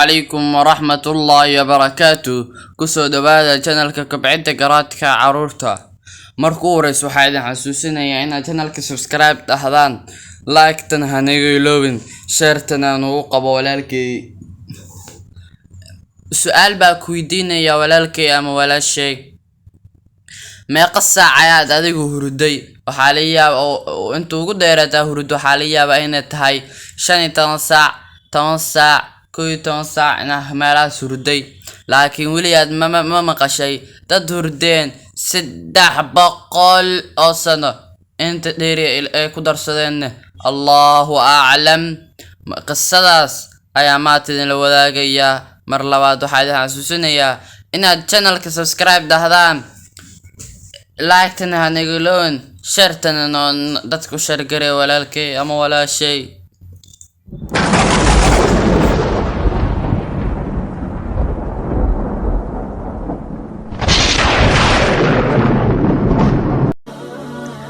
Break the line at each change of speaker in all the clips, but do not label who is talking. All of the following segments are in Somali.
عليكم ورحمة الله وبركاته كسو دوادا channelka kabcinta garaadka caruurta markuu horeys waxaa idin xasuusinayaa inaad channelka subscribe dhahdaan like tan hanaga iloobin share tan uu qabo walaalkay su'aal baa ku weydiinaya walaalkay ama walaashay meeqa saac ayaad adigu hurday waxaa la yaabaa inta ugu dheeraata hurdo waxaa la yaabaa inay tahay 15 saac 10 saac 12 saac meelahaas hurday laakiin weli aad ma maqashay dad hurdeen 300 oo sano inta dheeri ay ku darsadeen Allahu a'lam qisadaas ayaa maantidin la wadaagayaa mar labaad waxaa idin xasuusinayaa inaad channelka subscribe dhahdaan like tan hanaga iloobin share tan dadku share garay walaalkay ama walaashay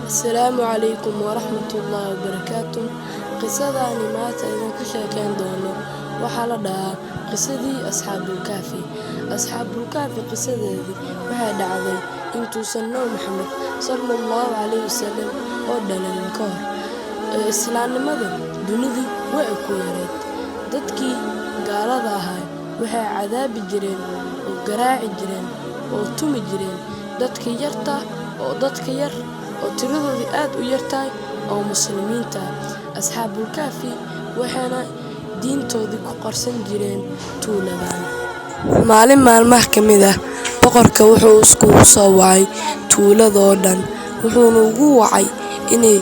السلام عليكم ورحمة الله وبركاته قصداني مات إذا كشاكين دونه وحالة قصدي أصحاب الكافي قصدي وهذا عظيم انتو سنو محمد صلى الله عليه وسلم ودل الانكار إسلام مدن دونذي وأكو يريد دادكي قالها هاي وحي عذاب جرين وقراع جرين وطوم جرين دادكي يرتا ودادكي ير وتريدو آد ويرتاي أو مسلمين تا أصحاب الكافي وحنا دين توذي قرسن جرين تولدان معلم مع المحكمة boqorka wuxuu isku soo wacay tuuladoo dhan wuxuuna ugu wacay inay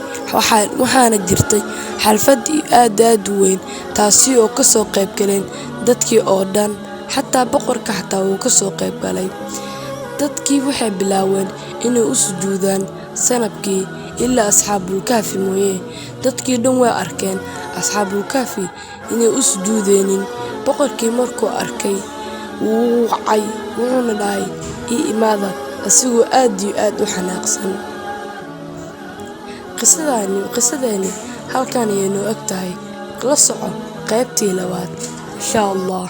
waxaana jirtay xalfad aad u weyn taasi oo ka soo qayb galeen dadkii oo dhan xataa boqorka uu ka soo qayb galay dadkii waxay bilaaween inay u sujuudaan sanabkii ilaa asxaabul kaafi mooyee dadkii dhan way arkeen asxaabul kaafi inay u sujuudeenin boqorkii markuu arkay wuu wacay wuxuuna dhahay imaada asigoo aad iyo aad u xanaaqsan qisadani halkan ayay noo eg tahay la soco qaybtii labaad insha Allah